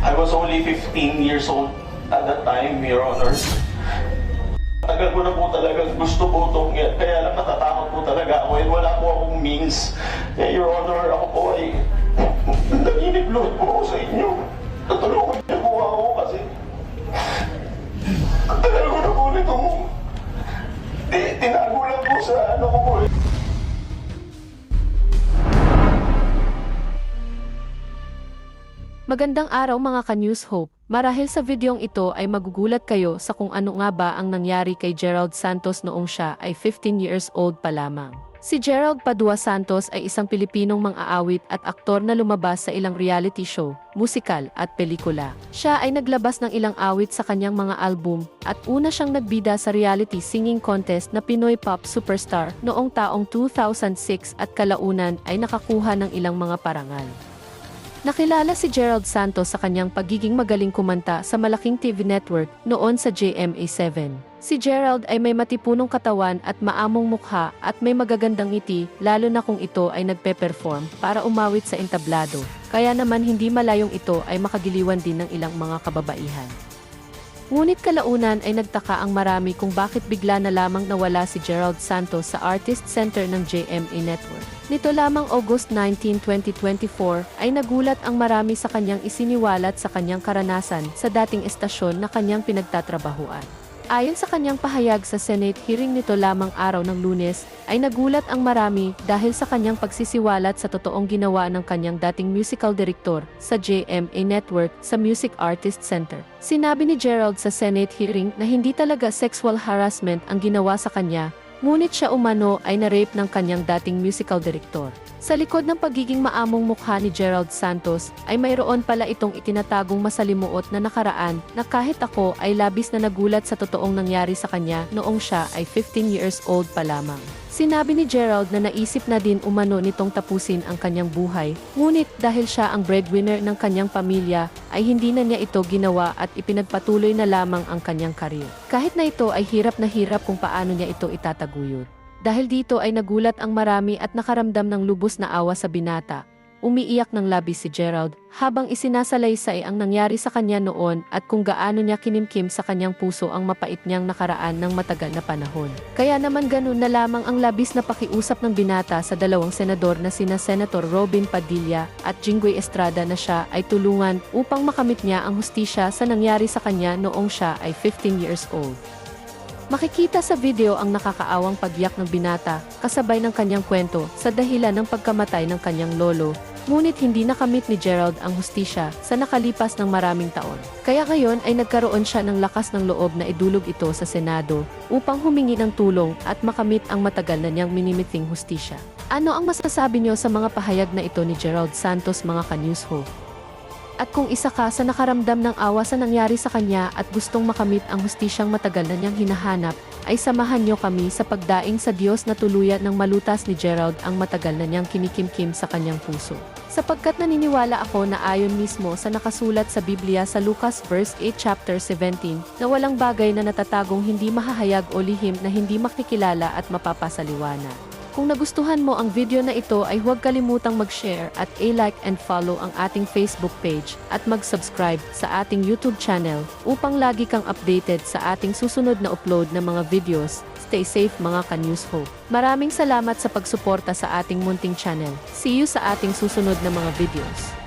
I was only 15 years old at that time, Your Honor. Tagal ko na po talaga gusto po itong, kaya lang natatakot po talaga ako and wala po akong means. Kaya Your Honor, ako po ay naginip-load po ako sa inyo. Natulungan niyo po ako kasi ang tagal ko na po nitong tinago lang po sa ano ko po. Magandang araw mga ka-News Hope. Marahil sa videong ito ay magugulat kayo sa kung ano nga ba ang nangyari kay Gerald Santos noong siya ay 15 years old pa lamang. Si Gerald Padua Santos ay isang Pilipinong mang-aawit at aktor na lumabas sa ilang reality show, musikal at pelikula. Siya ay naglabas ng ilang awit sa kanyang mga album at una siyang nagbida sa reality singing contest na Pinoy Pop Superstar noong taong 2006 at kalaunan ay nakakuha ng ilang mga parangal. Nakilala si Gerald Santos sa kanyang pagiging magaling kumanta sa malaking TV network noon sa GMA7. Si Gerald ay may matipunong katawan at maamong mukha at may magagandang ngiti lalo na kung ito ay nagpe-perform para umawit sa entablado. Kaya naman hindi malayong ito ay makagiliwan din ng ilang mga kababaihan. Ngunit kalaunan ay nagtaka ang marami kung bakit bigla na lamang nawala si Gerald Santos sa Artist Center ng GMA Network. Nito lamang August 19, 2024 ay nagulat ang marami sa kanyang isiniwalat sa kanyang karanasan sa dating estasyon na kanyang pinagtatrabahuan. Ayon sa kanyang pahayag sa Senate hearing nito lamang araw ng Lunes, ay nagulat ang marami dahil sa kanyang pagsisiwalat sa totoong ginawa ng kanyang dating musical director sa GMA Network sa Music Artist Center. Sinabi ni Gerald sa Senate hearing na hindi talaga sexual harassment ang ginawa sa kanya, ngunit siya umano ay na-rape ng kanyang dating musical director. Sa likod ng pagiging maamong mukha ni Gerald Santos, ay mayroon pala itong itinatagong masalimuot na nakaraan na kahit ako ay labis na nagulat sa totoong nangyari sa kanya noong siya ay 15 years old pa lamang. Sinabi ni Gerald na naisip na din umano nitong tapusin ang kanyang buhay, ngunit dahil siya ang breadwinner ng kanyang pamilya, ay hindi na niya ito ginawa at ipinagpatuloy na lamang ang kanyang karir. Kahit na ito ay hirap na hirap kung paano niya ito itataguyod. Dahil dito ay nagulat ang marami at nakaramdam ng lubos na awa sa binata. Umiiyak ng labis si Gerald habang isinasalaysay ang nangyari sa kanya noon at kung gaano niya kinimkim sa kanyang puso ang mapait niyang nakaraan ng matagal na panahon. Kaya naman ganun na lamang ang labis na pakiusap ng binata sa dalawang senador na sina Senator Robin Padilla at Jinggoy Estrada na siya ay tulungan upang makamit niya ang hustisya sa nangyari sa kanya noong siya ay 15 years old. Makikita sa video ang nakakaawang pagyak ng binata kasabay ng kanyang kwento sa dahilan ng pagkamatay ng kanyang lolo, ngunit hindi nakamit ni Gerald ang hustisya sa nakalipas ng maraming taon. Kaya ngayon ay nagkaroon siya ng lakas ng loob na idulog ito sa Senado upang humingi ng tulong at makamit ang matagal na niyang minimiting hustisya. Ano ang masasabi niyo sa mga pahayag na ito ni Gerald Santos mga ka-News Hope? At kung isa ka sa nakaramdam ng awa sa nangyari sa kanya at gustong makamit ang hustisyang matagal na niyang hinahanap, ay samahan niyo kami sa pagdaing sa Diyos na tuluyan ng malutas ni Gerald ang matagal na niyang kinikimkim sa kanyang puso. Sapagkat naniniwala ako na ayon mismo sa nakasulat sa Biblia sa Lucas verse 8 chapter 17, na walang bagay na natatagong hindi mahahayag o lihim na hindi makikilala at mapapasaliwanag. Kung nagustuhan mo ang video na ito ay huwag kalimutang mag-share at i-like and follow ang ating Facebook page at mag-subscribe sa ating YouTube channel upang lagi kang updated sa ating susunod na upload na mga videos. Stay safe mga ka-News Hope. Maraming salamat sa pagsuporta sa ating munting channel. See you sa ating susunod na mga videos.